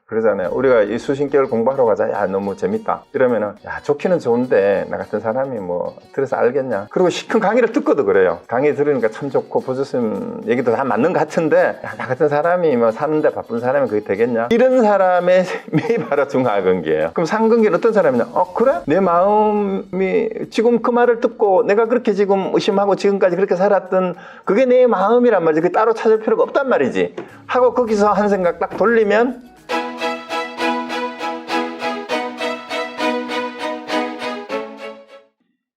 그러잖아요. 우리가 이 수신께를 공부하러 가자. 야, 너무 재밌다. 이러면은, 야, 좋기는 좋은데, 나 같은 사람이 뭐, 들어서 알겠냐. 그리고 시큰 강의를 듣고도 그래요. 강의 들으니까 참 좋고, 보조쌤 얘기도 다 맞는 것 같은데, 야, 나 같은 사람이 뭐, 사는데 바쁜 사람이 그게 되겠냐. 이런 사람의 매일 바로 중하근기예요. 그럼 상근기는 어떤 사람이냐. 그래? 내 마음이 지금 그 말을 듣고, 내가 그렇게 지금 의심하고 지금까지 그렇게 살았던, 그게 내 마음이란 말이지. 그게 따로 찾을 필요가 없단 말이지. 하고 거기서 한 생각 딱 돌리면,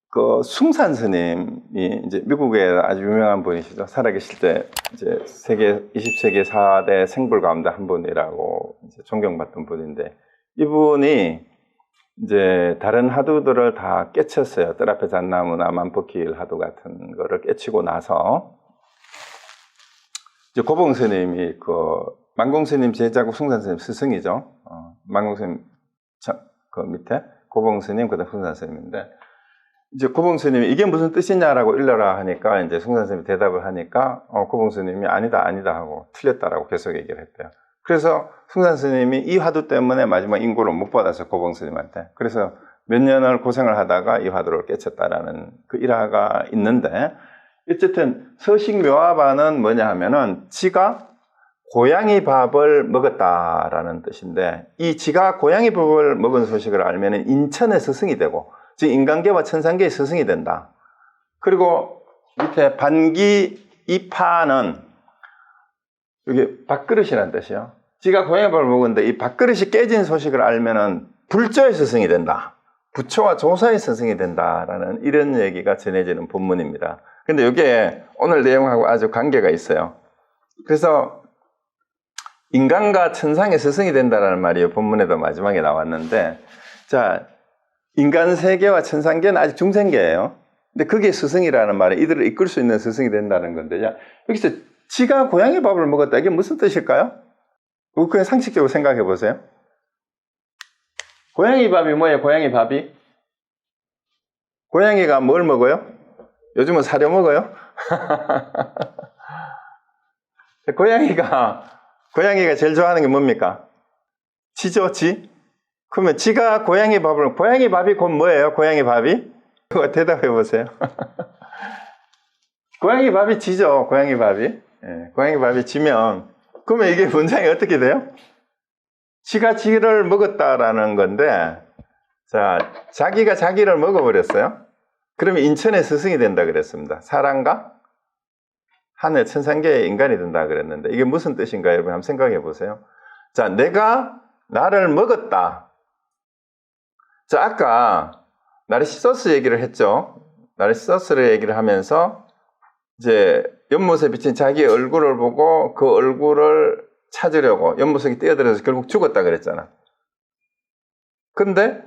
그 숭산 스님이 이제 미국에 아주 유명한 분이시죠. 살아계실 때 이제 20세기 4대 생불 가운데 한 분이라고 이제 존경받던 분인데, 이분이 이제 다른 하두들을 다 깨쳤어요. 뜰 앞에 잣나무나 만포길 하두 같은 거를 깨치고 나서 이제 고봉 스님이 그 만공 스님 제자고 숭산 스님 스승이죠. 만공 스님 그 밑에 고봉 스님 그다음 숭산 스님인데, 이제 고봉 스님이 이게 무슨 뜻이냐라고 일러라 하니까 이제 숭산 스님이 대답을 하니까 고봉 스님이 아니다 하고 틀렸다라고 계속 얘기를 했대요. 그래서 숭산 스님이 이 화두 때문에 마지막 인고를 못 받아서 고봉 스님한테, 그래서 몇 년을 고생을 하다가 이 화두를 깨쳤다라는 그 일화가 있는데, 어쨌든 서식묘화반은 뭐냐 하면은 지가 고양이 밥을 먹었다라는 뜻인데, 이 지가 고양이 밥을 먹은 소식을 알면은 인천의 스승이 되고, 즉 인간계와 천상계의 스승이 된다. 그리고 밑에 반기 이파는 이게 밥그릇이라는 뜻이요. 지가 고양이 밥을 먹었는데 이 밥그릇이 깨진 소식을 알면은 불조의 스승이 된다. 부처와 조사의 스승이 된다라는 이런 얘기가 전해지는 본문입니다. 근데 이게 오늘 내용하고 아주 관계가 있어요. 그래서 인간과 천상의 스승이 된다라는 말이 본문에도 마지막에 나왔는데, 자, 인간 세계와 천상계는 아직 중생계예요. 근데 그게 스승이라는 말에 이들을 이끌 수 있는 스승이 된다는 건데, 야, 여기서 지가 고양이 밥을 먹었다. 이게 무슨 뜻일까요? 그냥 상식적으로 생각해 보세요. 고양이 밥이 뭐예요? 고양이 밥이? 고양이가 뭘 먹어요? 요즘은 사료 먹어요? 고양이가 제일 좋아하는 게 뭡니까? 지죠, 지? 그러면 지가 고양이 밥이 곧 뭐예요? 고양이 밥이? 그거 대답해 보세요. 고양이 밥이 지죠, 고양이 밥이. 예, 고양이 밥이 지면, 그러면 이게 문장이 어떻게 돼요? 지가 지를 먹었다라는 건데, 자, 자기가 자기를 먹어버렸어요. 그러면 인천의 스승이 된다 그랬습니다. 사람과 하늘 천상계의 인간이 된다 그랬는데, 이게 무슨 뜻인가요? 여러분 한번 생각해 보세요. 자, 내가 나를 먹었다. 자, 아까 나르시소스 얘기를 했죠. 나르시소스를 얘기를 하면서 이제 연못에 비친 자기의 얼굴을 보고 그 얼굴을 찾으려고 연못속에 뛰어들어서 결국 죽었다 그랬잖아. 근데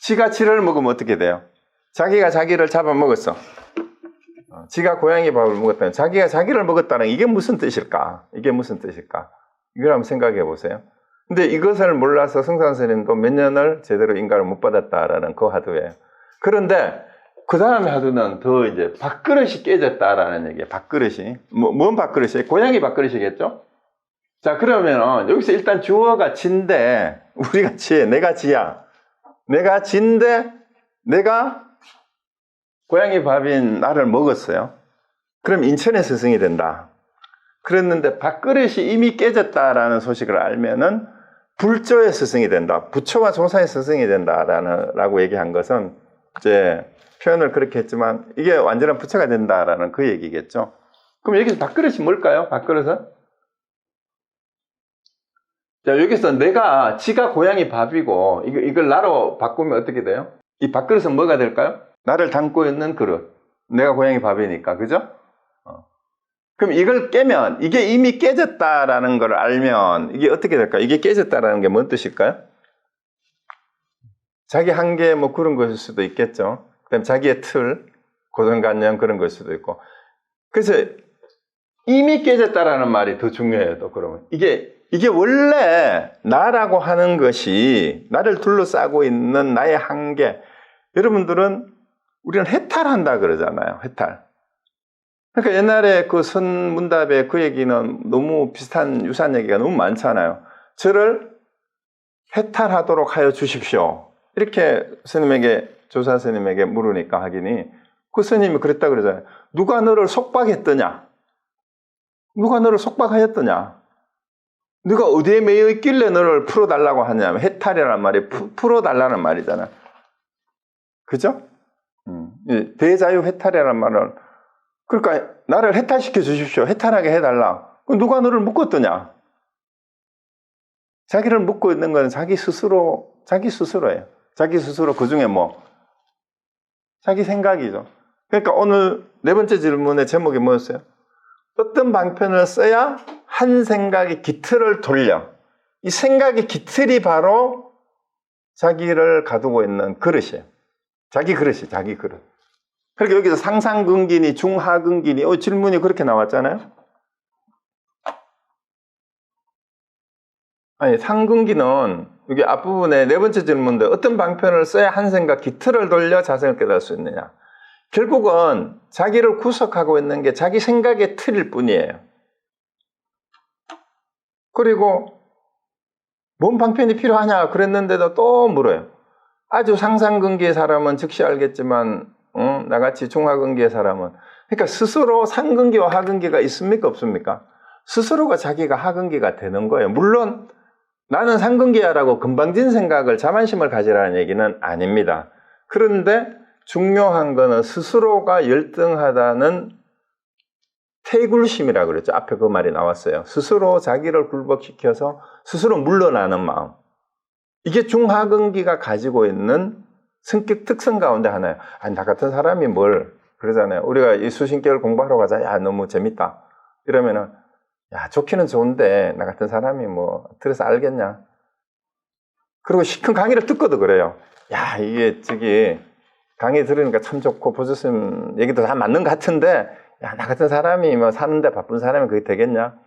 지가 지를 먹으면 어떻게 돼요? 자기가 자기를 잡아먹었어. 지가 고양이 밥을 먹었다는, 자기가 자기를 먹었다는 이게 무슨 뜻일까? 이게 무슨 뜻일까? 이걸 한번 생각해 보세요. 근데 이것을 몰라서 숭산 스님도 몇 년을 제대로 인가를 못 받았다라는 그 화두예요. 그런데 그 다음에 하두는 더 이제 밥그릇이 깨졌다라는 얘기예요. 밥그릇이. 뭔 밥그릇이에요? 고양이 밥그릇이겠죠? 자, 그러면 여기서 일단 주어가 지인데, 우리가 지혜, 내가 지야. 내가 지인데, 내가 고양이 밥인 나를 먹었어요. 그럼 인천의 스승이 된다. 그랬는데 밥그릇이 이미 깨졌다라는 소식을 알면은 불조의 스승이 된다. 부처와 조사의 스승이 된다라고 얘기한 것은 이제 표현을 그렇게 했지만 이게 완전한 부처가 된다라는 그 얘기겠죠. 그럼 여기서 밥그릇이 뭘까요? 밥그릇은? 자, 여기서 지가 고양이 밥이고 이걸 나로 바꾸면 어떻게 돼요? 이 밥그릇은 뭐가 될까요? 나를 담고 있는 그릇. 내가 고양이 밥이니까, 그죠? 그럼 이걸 깨면, 이게 이미 깨졌다라는 걸 알면, 이게 어떻게 될까요? 이게 깨졌다라는 게 뭔 뜻일까요? 자기 한계 뭐 그런 것일 수도 있겠죠. 그 다음에 자기의 틀, 고정관념 그런 것일 수도 있고. 그래서 이미 깨졌다라는 말이 더 중요해요, 또 그러면. 이게 원래 나라고 하는 것이, 나를 둘러싸고 있는 나의 한계. 여러분들은, 우리는 해탈한다 그러잖아요, 해탈. 그러니까 옛날에 그 선문답에 그 얘기는 너무 비슷한 유사한 얘기가 너무 많잖아요. 저를 해탈하도록 하여 주십시오. 이렇게 조사 스님에게 물으니까 하기니 그 스님이 그랬다 그러잖아요. 누가 너를 속박했더냐? 누가 너를 속박하였더냐? 네가 어디에 매여 있길래 너를 풀어달라고 하냐면 해탈이라는 말이 풀어달라는 말이잖아. 그죠? 대자유 해탈이라는 말은 그러니까 나를 해탈시켜 주십시오. 해탈하게 해달라. 누가 너를 묶었더냐? 자기를 묶고 있는 건 자기 스스로예요. 자기 스스로 그 중에 자기 생각이죠. 그러니까 오늘 네 번째 질문의 제목이 뭐였어요? 어떤 방편을 써야 한 생각의 기틀을 돌려. 이 생각의 기틀이 바로 자기를 가두고 있는 그릇이에요. 자기 그릇이 자기 그릇. 그러니까 여기서 상상근기니 중하근기니 질문이 그렇게 나왔잖아요. 아니 상근기는 여기 앞부분에 네 번째 질문인데 어떤 방편을 써야 한 생각 기틀을 돌려 자성을 깨달을 수 있느냐. 결국은 자기를 구속하고 있는 게 자기 생각의 틀일 뿐이에요. 그리고 뭔 방편이 필요하냐 그랬는데도 또 물어요. 아주 상상근기의 사람은 즉시 알겠지만 나같이 중하근기의 사람은 그러니까 스스로 상근기와 하근기가 있습니까 없습니까? 스스로가 자기가 하근기가 되는 거예요. 물론 나는 상근기야라고 금방진 생각을 자만심을 가지라는 얘기는 아닙니다. 그런데 중요한 거는 스스로가 열등하다는 태굴심이라고 그랬죠. 앞에 그 말이 나왔어요. 스스로 자기를 굴복시켜서 스스로 물러나는 마음. 이게 중하근기가 가지고 있는 성격 특성 가운데 하나예요. 아니, 나 같은 사람이 뭘 그러잖아요. 우리가 이 수신격을 공부하러 가자. 야, 너무 재밌다. 이러면은 야, 좋기는 좋은데 나 같은 사람이 들어서 알겠냐. 그리고 시큰 강의를 듣고도 그래요. 야, 이게 강의 들으니까 참 좋고 보조쌤 얘기도 다 맞는 것 같은데 야, 나 같은 사람이 사는데 바쁜 사람이 그게 되겠냐?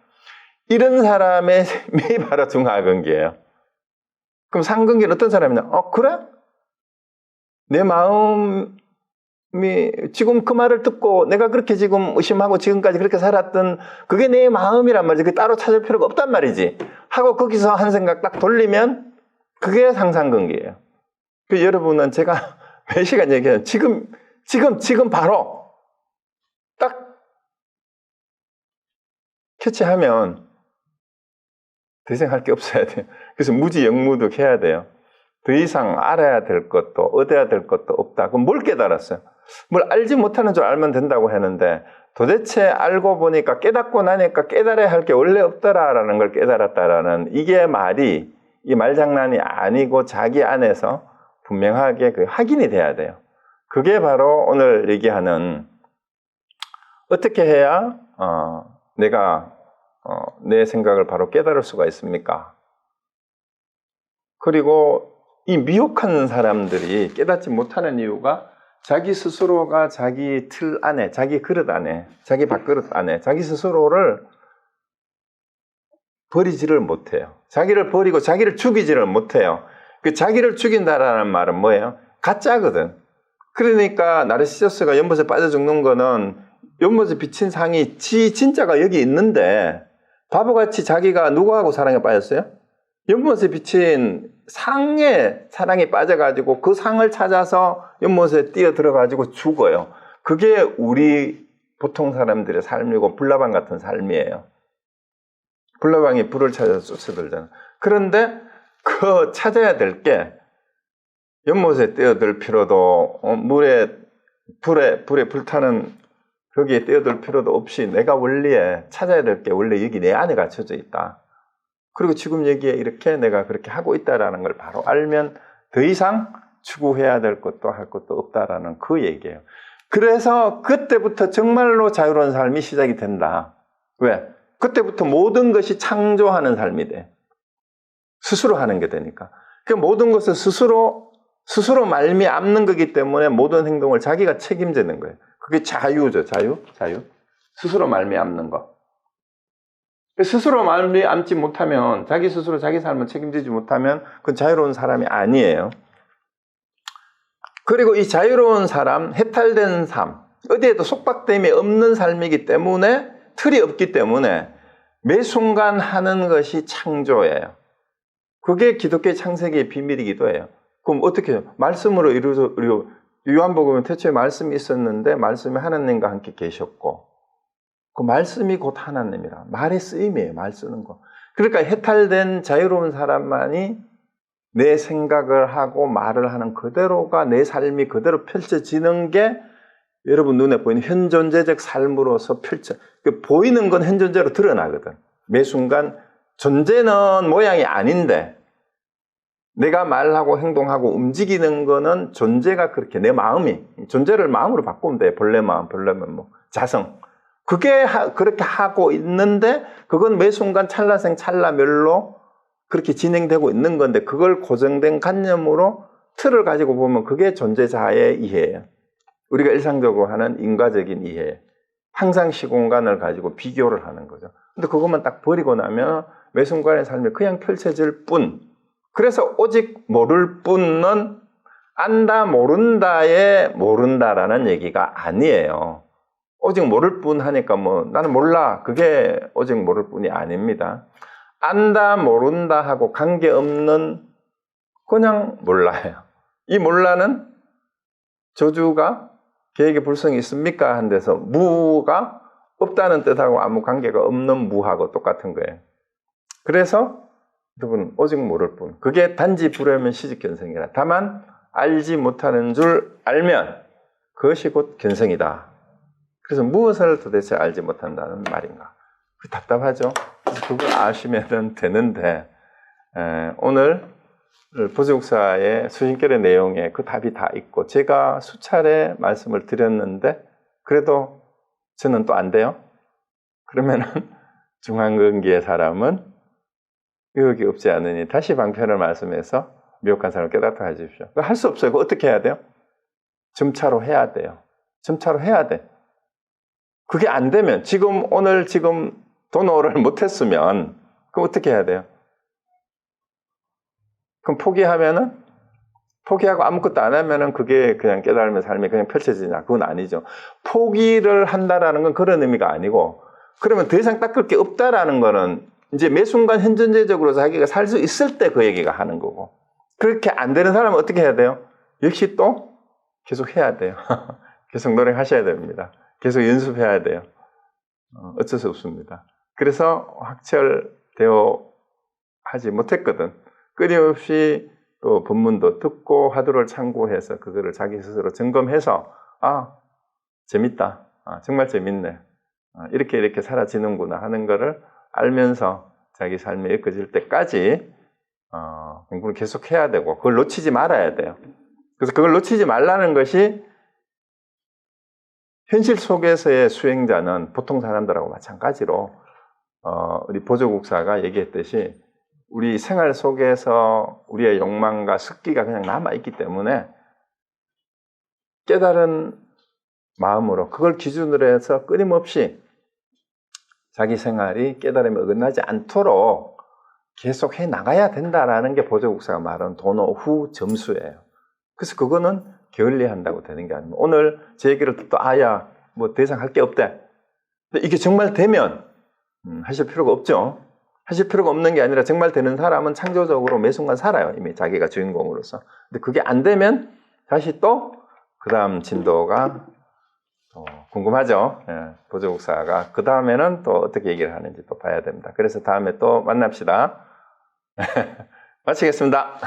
이런 사람의 매일 바로 중하근기예요. 그럼 상근기는 어떤 사람이냐? 그래? 내 마음이 지금 그 말을 듣고 내가 그렇게 지금 의심하고 지금까지 그렇게 살았던 그게 내 마음이란 말이지. 그게 따로 찾을 필요가 없단 말이지. 하고 거기서 한 생각 딱 돌리면 그게 상상근기예요. 여러분은 제가 몇 시간 얘기해요. 지금 바로 딱 캐치하면 더 이상 할 게 없어야 돼요. 그래서 무지영무득 해야 돼요. 더 이상 알아야 될 것도 얻어야 될 것도 없다. 그럼 뭘 깨달았어요? 뭘 알지 못하는 줄 알면 된다고 했는데 도대체 알고 보니까 깨닫고 나니까 깨달아야 할 게 원래 없더라라는 걸 깨달았다라는 이게 말이 이 말장난이 아니고 자기 안에서 분명하게 그 확인이 돼야 돼요. 그게 바로 오늘 얘기하는 어떻게 해야 내가 내 생각을 바로 깨달을 수가 있습니까? 그리고 이 미혹한 사람들이 깨닫지 못하는 이유가 자기 스스로가 자기 틀 안에, 자기 그릇 안에, 자기 밥그릇 안에 자기 스스로를 버리지를 못해요. 자기를 버리고 자기를 죽이지를 못해요. 그 자기를 죽인다라는 말은 뭐예요? 가짜거든. 그러니까 나르시시스가 연못에 빠져 죽는 거는 연못에 비친 상이 진짜가 여기 있는데 바보같이 자기가 누구하고 사랑에 빠졌어요? 연못에 비친 상에 사랑에 빠져가지고 그 상을 찾아서 연못에 뛰어 들어가지고 죽어요. 그게 우리 보통 사람들의 삶이고 불나방 같은 삶이에요. 불나방이 불을 찾아서 쫓아들잖아. 그런데 그 찾아야 될 게 연못에 뛰어들 필요도 불에 불타는 거기에 뛰어들 필요도 없이 내가 원리에 찾아야 될 게 원래 여기 내 안에 갖춰져 있다. 그리고 지금 여기에 이렇게 내가 그렇게 하고 있다라는 걸 바로 알면 더 이상 추구해야 될 것도 할 것도 없다라는 그 얘기예요. 그래서 그때부터 정말로 자유로운 삶이 시작이 된다. 왜? 그때부터 모든 것이 창조하는 삶이 돼. 스스로 하는 게 되니까. 그 모든 것을 스스로 말미암는 거기 때문에 모든 행동을 자기가 책임지는 거예요. 그게 자유죠. 자유. 스스로 말미암는 거. 스스로 말미암지 못하면 자기 스스로 자기 삶을 책임지지 못하면 그건 자유로운 사람이 아니에요. 그리고 이 자유로운 삶, 해탈된 삶, 어디에도 속박됨이 없는 삶이기 때문에 틀이 없기 때문에 매 순간 하는 것이 창조예요. 그게 기독교의 창세기의 비밀이기도 해요. 그럼 어떻게 해요? 말씀으로 이루어 요한복음은 태초에 말씀이 있었는데 말씀이 하나님과 함께 계셨고 그 말씀이 곧 하나님이라. 말의 쓰임이에요. 말 쓰는 거. 그러니까 해탈된 자유로운 사람만이 내 생각을 하고 말을 하는 그대로가 내 삶이 그대로 펼쳐지는 게 여러분 눈에 보이는 현존재적 삶으로서 보이는 건 현존재로 드러나거든. 매 순간 존재는 모양이 아닌데 내가 말하고 행동하고 움직이는 거는 존재가 그렇게 내 마음이 존재를 마음으로 바꾸면 돼. 본래 마음, 본래면 뭐 자성. 그게 그렇게 하고 있는데 그건 매 순간 찰나생 찰나멸로 그렇게 진행되고 있는 건데 그걸 고정된 관념으로 틀을 가지고 보면 그게 존재자의 이해예요. 우리가 일상적으로 하는 인과적인 이해. 항상 시공간을 가지고 비교를 하는 거죠. 근데 그것만 딱 버리고 나면 매 순간의 삶이 그냥 펼쳐질 뿐. 그래서 오직 모를 뿐은 안다 모른다의 모른다라는 얘기가 아니에요. 오직 모를 뿐 하니까 뭐 나는 몰라. 그게 오직 모를 뿐이 아닙니다. 안다 모른다 하고 관계없는 그냥 몰라요. 이 몰라는 저주가 계획의 불성이 있습니까? 한 데서 무가 없다는 뜻하고 아무 관계가 없는 무하고 똑같은 거예요. 그래서 여러분 오직 모를 뿐. 그게 단지 불하면 시직견성이라. 다만 알지 못하는 줄 알면 그것이 곧 견성이다. 그래서 무엇을 도대체 알지 못한다는 말인가? 답답하죠? 그걸 아시면 되는데 오늘 보조국사의 수신결의 내용에 그 답이 다 있고 제가 수차례 말씀을 드렸는데 그래도 저는 또 안 돼요? 그러면은 중앙근기의 사람은 의욕이 없지 않으니 다시 방편을 말씀해서 미혹한 사람을 깨닫게 해주십시오. 할 수 없어요. 그거 어떻게 해야 돼요? 점차로 해야 돼요. 점차로 해야 돼. 그게 안 되면 오늘 도노를 못했으면 그럼 어떻게 해야 돼요? 그럼 포기하고 아무것도 안 하면은 그게 그냥 깨달음의 삶이 그냥 펼쳐지냐? 그건 아니죠. 포기를 한다라는 건 그런 의미가 아니고 그러면 더 이상 닦을 게 없다라는 거는 이제 매 순간 현존재적으로 자기가 살 수 있을 때 그 얘기가 하는 거고 그렇게 안 되는 사람은 어떻게 해야 돼요? 역시 또 계속 해야 돼요. 계속 노력하셔야 됩니다. 계속 연습해야 돼요. 어쩔 수 없습니다. 그래서 확철되어 하지 못했거든. 끊임없이 또 본문도 듣고 화두를 참고해서 그거를 자기 스스로 점검해서 재밌다. 정말 재밌네. 이렇게 사라지는구나 하는 거를 알면서 자기 삶에 엮어질 때까지 공부를 계속 해야 되고 그걸 놓치지 말아야 돼요. 그래서 그걸 놓치지 말라는 것이 현실 속에서의 수행자는 보통 사람들하고 마찬가지로 우리 보조국사가 얘기했듯이 우리 생활 속에서 우리의 욕망과 습기가 그냥 남아있기 때문에 깨달은 마음으로 그걸 기준으로 해서 끊임없이 자기 생활이 깨달음에 어긋나지 않도록 계속 해 나가야 된다라는 게 보조국사가 말하는 도노 후 점수예요. 그래서 그거는 게을리한다고 되는 게 아닙니다. 오늘 제 얘기를 듣고 뭐 더 이상 할 게 없대. 근데 이게 정말 되면 하실 필요가 없죠. 하실 필요가 없는 게 아니라 정말 되는 사람은 창조적으로 매 순간 살아요. 이미 자기가 주인공으로서. 근데 그게 안 되면 다시 또 그 다음 진도가 궁금하죠. 보조국사가 그 다음에는 또 어떻게 얘기를 하는지 또 봐야 됩니다. 그래서 다음에 또 만납시다. 마치겠습니다.